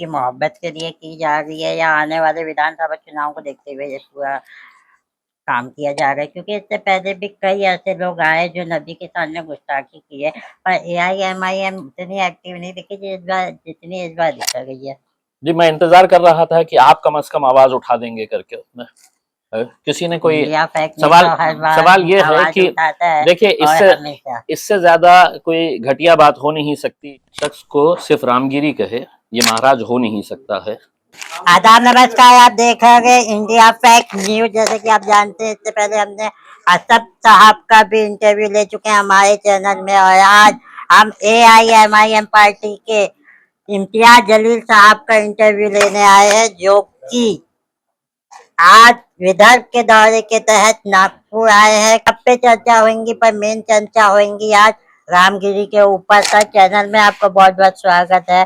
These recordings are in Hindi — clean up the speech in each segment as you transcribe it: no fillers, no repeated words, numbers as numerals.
की मोहब्बत के लिए की जा रही है या आने वाले विधानसभा चुनाव को देखते हुए ये पूरा काम किया जा रहा है? क्योंकि इससे पहले भी कई ऐसे लोग आए जो नबी के सामने गुस्ताखी की है, पर एआईएमआईएम उतनी एक्टिव नहीं दिखी जितनी इस बार दिख रही है। जी, मैं इंतजार कर रहा था कि आप कम से कम आवाज उठा देंगे करके उसमें किसी ने कोई इंडिया फेक न्यूज़ सवाल तो हर बार सवाल ये है आवाज कि उठाता है देखिए और इससे हमेशा। इससे ज्यादा कोई घटिया बात हो नहीं सकती। शख्स को सिर्फ रामगिरी कहे, ये महाराज हो नहीं सकता है। आदाब, नमस्कार। आप देख रहे हैं इंडिया फेक न्यूज। जैसे कि आप जानते हैं, इससे पहले हमने असद साहब का भी इंटरव्यू ले चुके हैं हमारे चैनल में, और आज हम एआईएमआईएम पार्टी के इम्तियाज जलील साहब का इंटरव्यू लेने आए हैं, जो कि आज विदर्भ के दौरे के तहत नागपुर आए हैं। कब पे चर्चा होंगी, पर मेन चर्चा होंगी आज रामगिरी के ऊपर। का चैनल में आपका बहुत बहुत स्वागत है।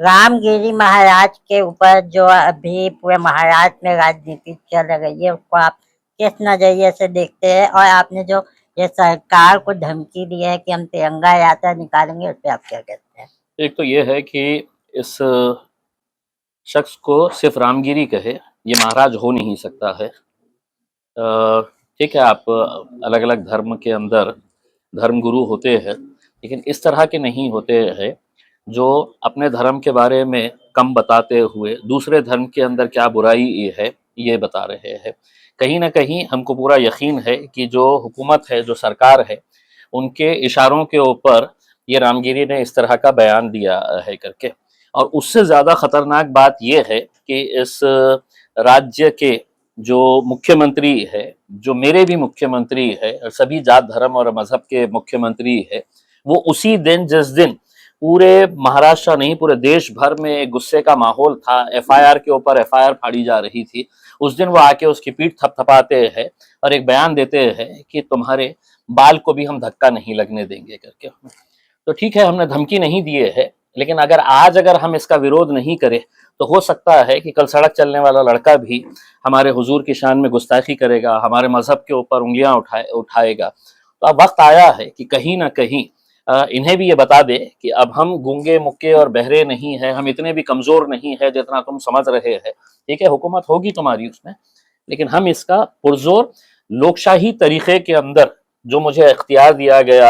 रामगिरी महाराज के ऊपर जो अभी पूरे महाराष्ट्र में राजनीति चल रही है, उसको आप किस नजरिए से देखते हैं? और आपने जो ये सरकार को धमकी दी है कि हम तिरंगा यात्रा निकालेंगे, उस पर आप क्या कहते हैं? एक तो ये है कि इस शख्स को सिर्फ रामगिरी कहे, ये महाराज हो नहीं सकता है। ठीक है, आप अलग अलग धर्म के अंदर धर्म गुरु होते हैं, लेकिन इस तरह के नहीं होते हैं जो अपने धर्म के बारे में कम बताते हुए दूसरे धर्म के अंदर क्या बुराई है ये बता रहे हैं। कहीं ना कहीं हमको पूरा यकीन है कि जो हुकूमत है, जो सरकार है, उनके इशारों के ऊपर ये रामगिरी ने इस तरह का बयान दिया है करके। और उससे ज़्यादा ख़तरनाक बात यह है कि इस राज्य के जो मुख्यमंत्री है, जो मेरे भी मुख्यमंत्री है और सभी जात धर्म और मज़हब के मुख्यमंत्री है, वो उसी दिन, जिस दिन पूरे महाराष्ट्र नहीं पूरे देश भर में गुस्से का माहौल था, एफआईआर के ऊपर एफआईआर फाड़ी जा रही थी, उस दिन वो आके उसकी पीठ थपथपाते हैं और एक बयान देते हैं कि तुम्हारे बाल को भी हम धक्का नहीं लगने देंगे करके। तो ठीक है, हमने धमकी नहीं दिए है, लेकिन अगर हम इसका विरोध नहीं करें तो हो सकता है कि कल सड़क चलने वाला लड़का भी हमारे हुजूर की शान में गुस्ताखी करेगा, हमारे मजहब के ऊपर उंगलियां उठाएगा। तो अब वक्त आया है कि कहीं ना कहीं इन्हें भी ये बता दे कि अब हम गूंगे मुक्के और बहरे नहीं है, हम इतने भी कमजोर नहीं है जितना तुम समझ रहे हैं। ठीक है, हुकूमत होगी तुम्हारी उसमें, लेकिन हम इसका पुरजोर लोकशाही तरीके के अंदर जो मुझे इख्तियार दिया गया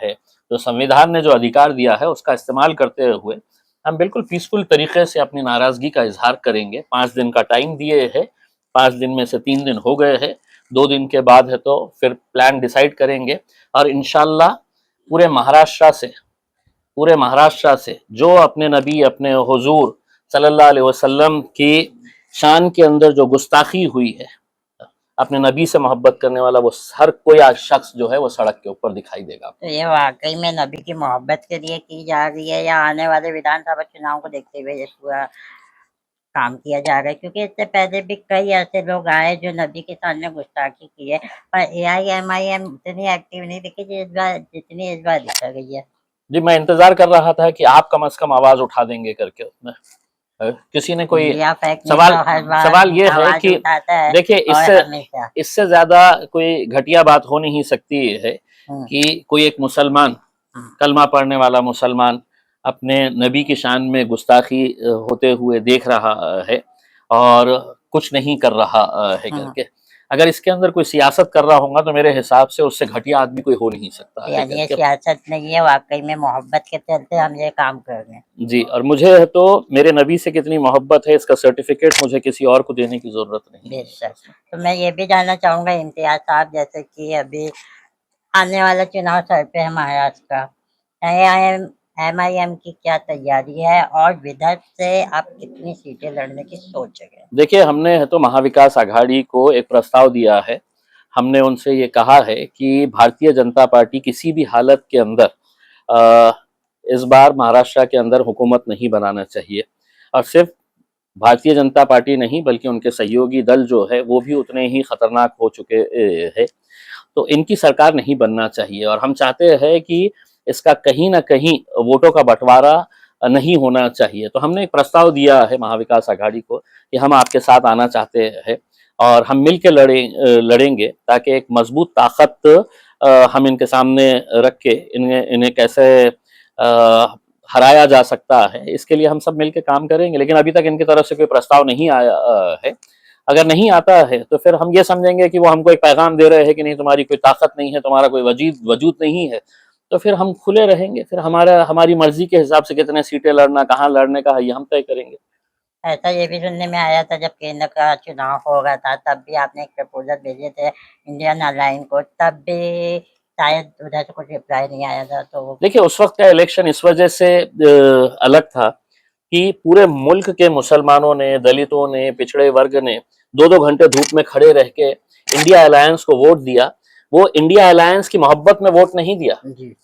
है, जो संविधान ने जो अधिकार दिया है, उसका इस्तेमाल करते हुए हम बिल्कुल पीसफुल तरीके से अपनी नाराजगी का इजहार करेंगे। 5 दिन का टाइम दिए है, 5 दिन में से 3 दिन हो गए हैं, 2 दिन के बाद है तो फिर प्लान डिसाइड करेंगे। और इंशाल्लाह पूरे महाराष्ट्र से जो अपने नबी, अपने हुजूर सल्लल्लाहु अलैहि वसल्लम की शान के अंदर जो गुस्ताखी हुई है, अपने नबी से मोहब्बत करने वाला वो हर कोई आज शख्स जो है वो सड़क के ऊपर दिखाई देगा। तो ये वाकई में नबी की मोहब्बत के लिए की जा रही है या आने वाले विधानसभा चुनाव को देखते हुए ये पूरा काम किया जा रहा है? क्योंकि इससे पहले भी कई ऐसे लोग आए जो नबी के सामने गुस्ताखी की है, पर एआईएमआईएम उतनी एक्टिव नहीं दिखी जितनी इस बार दिख रही है। जी, मैं इंतजार कर रहा था कि आप कम से कम आवाज उठा देंगे करके उसमें किसी ने कोई सवाल ये है कि देखिए इससे ज्यादा कोई घटिया बात हो नहीं सकती है कि कोई एक मुसलमान, कलमा पढ़ने वाला मुसलमान अपने नबी की शान में गुस्ताखी होते हुए देख रहा है और कुछ नहीं कर रहा है करके। अगर इसके अंदर कोई सियासत कर रहा होगा तो मेरे हिसाब से उससे घटिया आदमी कोई हो नहीं सकता है। ये सियासत नहीं है, वाकई में मोहब्बत के चलते हम ये काम कर रहे हैं। जी, और मुझे तो मेरे नबी से कितनी मोहब्बत है इसका सर्टिफिकेट मुझे किसी और को देने की जरूरत नहीं है। तो मैं ये भी जानना चाहूंगा इम्तियाज साहब, जैसे कि अभी आने वाला चुनाव सर पे है महाराष्ट्र का, एमआईएम की क्या तैयारी है और विदर्भ से आप कितनी सीटें लड़ने की सोच रहे हैं? देखिए, हमने तो महाविकास आघाड़ी को एक प्रस्ताव दिया है। हमने उनसे ये कहा है कि भारतीय जनता पार्टी किसी भी हालत के अंदर इस बार महाराष्ट्र के अंदर हुकूमत नहीं बनाना चाहिए। और सिर्फ भारतीय जनता पार्टी नहीं बल्कि उनके सहयोगी दल जो है वो भी उतने ही खतरनाक हो चुके हैं, तो इनकी सरकार नहीं बनना चाहिए। और हम चाहते हैं कि इसका कहीं ना कहीं वोटों का बंटवारा नहीं होना चाहिए। तो हमने एक प्रस्ताव दिया है महाविकास आघाड़ी को कि हम आपके साथ आना चाहते हैं और हम मिल के लड़ेंगे ताकि एक मजबूत ताकत हम इनके सामने रख के इन्हें कैसे हराया जा सकता है, इसके लिए हम सब मिलकर काम करेंगे। लेकिन अभी तक इनकी तरफ से कोई प्रस्ताव नहीं आया है। अगर नहीं आता है तो फिर हम ये समझेंगे कि वो हमको एक पैगाम दे रहे हैं कि नहीं, तुम्हारी कोई ताकत नहीं है, तुम्हारा कोई वजूद नहीं है। तो फिर हम खुले रहेंगे, फिर हमारी मर्जी के हिसाब से कितने सीटें लड़ना, कहाँ लड़ने का है, ये हम तय करेंगे। ऐसा ये भी सुनने में आया था, जब केंद्र का चुनाव हो रहा था तब भी आपने एक प्रपोजल भेजे थे इंडियन अलायंस को, तब भी शायद उधर से कुछ रिप्लाई नहीं आया था। तो देखिए, उस वक्त का इलेक्शन इस वजह से अलग था कि पूरे मुल्क के मुसलमानों ने, दलितों ने, पिछड़े वर्ग ने 2-2 घंटे धूप में खड़े रह के इंडिया अलायंस को वोट दिया। वो इंडिया अलायंस की मोहब्बत में वोट नहीं दिया,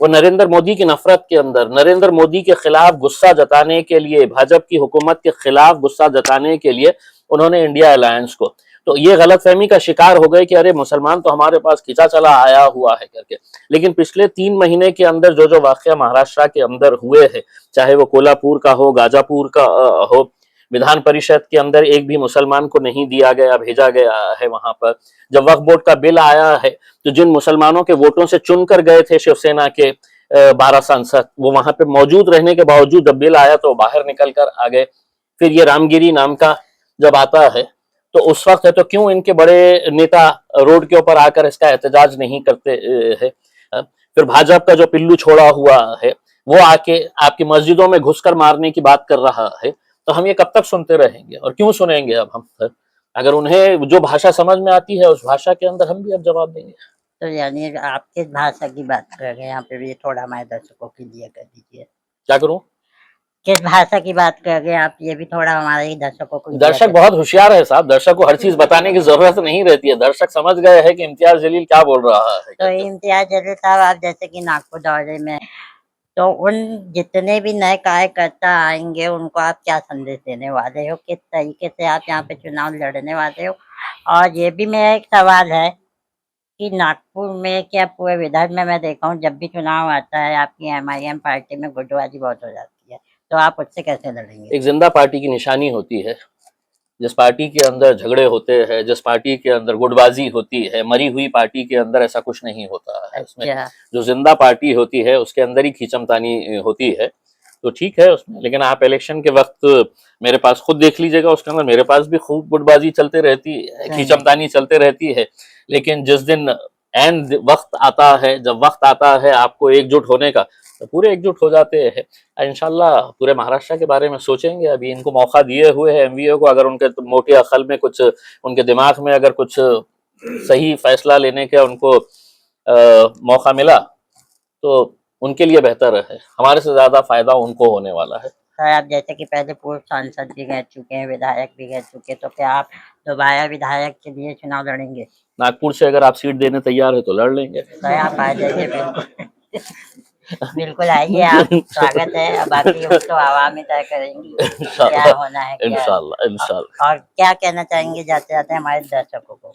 वो नरेंद्र मोदी की नफरत के अंदर, नरेंद्र मोदी के खिलाफ गुस्सा जताने के लिए, भाजपा की हुकूमत के खिलाफ गुस्सा जताने के लिए उन्होंने इंडिया अलायंस को। तो ये गलतफहमी का शिकार हो गए कि अरे मुसलमान तो हमारे पास खिंचा चला आया हुआ है करके। लेकिन पिछले 3 महीने के अंदर जो जो वाकया महाराष्ट्र के अंदर हुए हैं, चाहे वो कोल्हापुर का हो, गाजापुर का हो, विधान परिषद के अंदर एक भी मुसलमान को नहीं दिया गया, भेजा गया है वहां पर। जब वक्फ बोर्ड का बिल आया है तो जिन मुसलमानों के वोटों से चुनकर गए थे शिवसेना के 12 सांसद, वो वहां पे मौजूद रहने के बावजूद जब बिल आया तो बाहर निकल कर आ गए। फिर ये रामगिरी नाम का जब आता है तो उस वक्त है तो क्यों इनके बड़े नेता रोड के ऊपर आकर इसका एहतजाज नहीं करते हैं। फिर भाजपा का जो पिल्लू छोड़ा हुआ है वो आके आपकी मस्जिदों में घुसकर मारने की बात कर रहा है। तो हम ये कब तक सुनते रहेंगे और क्यों सुनेंगे? अब हम अगर उन्हें जो भाषा समझ में आती है उस भाषा के अंदर हम भी अब जवाब देंगे। तो यानी आप किस भाषा की बात कर रहे हैं यहाँ पे भी थोड़ा हमारे दर्शकों के लिए कर दीजिए। क्या करूं? किस भाषा की बात कर रहे हैं आप, ये भी थोड़ा हमारे दर्शकों को। दर्शक बहुत होशियार है साहब, दर्शक को हर चीज बताने की जरूरत नहीं रहती है। दर्शक समझ गए हैं कि इम्तियाज जलील क्या बोल रहा है। तो इम्तियाज जलील साहब, आप जैसे कि नागपुर दौरे में, तो उन जितने भी नए कार्यकर्ता आएंगे उनको आप क्या संदेश देने वाले हो, किस तरीके से आप यहाँ पे चुनाव लड़ने वाले हो? और ये भी मेरा एक सवाल है कि नागपुर में क्या पूरे विदर्भ में मैं देखा हूँ जब भी चुनाव आता है आपकी MIM पार्टी में गुटबाजी बहुत हो जाती है, तो आप उससे कैसे लड़ेंगे? एक जिंदा पार्टी की निशानी होती है। जिस पार्टी के अंदर झगड़े होते हैं, जिस पार्टी के अंदर गुटबाजी होती है, मरी हुई पार्टी के अंदर ऐसा कुछ नहीं होता है। उसमें जो जिंदा पार्टी होती है उसके अंदर ही खींचमतानी होती है। तो ठीक है उसमें, लेकिन आप इलेक्शन के वक्त मेरे पास खुद देख लीजिएगा, उसके अंदर मेरे पास भी खूब गुटबाजी चलते रहती है, खींचमतानी चलते रहती है। लेकिन जिस दिन एंड वक्त आता है, जब वक्त आता है आपको एकजुट होने का, तो पूरे एकजुट हो जाते हैं। इंशाल्लाह पूरे महाराष्ट्र के बारे में सोचेंगे। अभी इनको मौका दिए हुए हैं MVO को, अगर उनके मोटे अकल में कुछ, उनके दिमाग में अगर कुछ सही फैसला लेने का उनको मौका मिला तो उनके लिए बेहतर है। हमारे से ज्यादा फायदा उनको होने वाला है। सर, आप जैसे कि पहले पूर्व सांसद भी रह चुके हैं, विधायक भी रह चुके, तो क्या आप दोबारा विधायक के लिए चुनाव लड़ेंगे? नागपुर से अगर आप सीट देने तैयार है तो लड़ लेंगे। सर, आप आ जाइए, बिल्कुल बिल्कुल आइए, आप स्वागत है। बाकी वो तो आवाम ही तय करेंगी क्या होना है। इंशाल्लाह। और क्या कहना चाहेंगे जाते जाते हमारे दर्शकों को?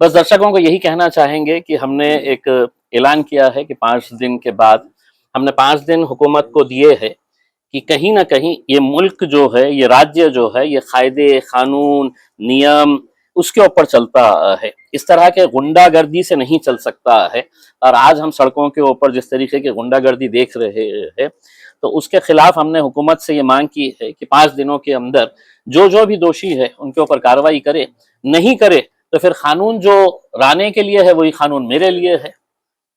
बस दर्शकों को यही कहना चाहेंगे कि हमने एक ऐलान किया है कि 5 दिन के बाद हमने 5 दिन हुकूमत को दिए हैं कि कहीं ना कहीं ये मुल्क जो है, ये राज्य जो है, ये कायदे कानून नियम उसके ऊपर चलता है। इस तरह के गुंडागर्दी से नहीं चल सकता है। और आज हम सड़कों के ऊपर जिस तरीके की गुंडागर्दी देख रहे हैं तो उसके खिलाफ हमने हुकूमत से ये मांग की है कि 5 दिनों के अंदर जो जो भी दोषी है उनके ऊपर कार्रवाई करे। नहीं करे तो फिर कानून जो राणे के लिए है वही कानून मेरे लिए है,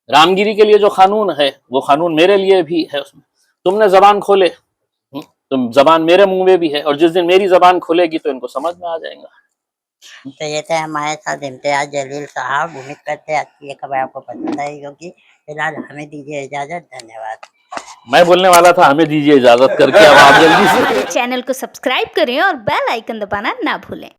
रामगिरी के लिए जो कानून है वो कानून मेरे लिए भी है। उसमें तुमने जबान खोले, तुम जबान मेरे मुंह में भी है, और जिस दिन मेरी जबान खुलेगी तो इनको समझ में आ जाएगा। तो ये थे हमारे साथ इम्तियाज जलील साहब। उम्मीद करते हैं आज की ये खबर आपको पसंद आई होगी। फिलहाल हमें दीजिए इजाजत, धन्यवाद। मैं बोलने वाला था हमें दीजिए इजाजत करके, अब आप जल्दी से हमारे चैनल को सब्सक्राइब करें और बेल आइकन दबाना ना भूलें।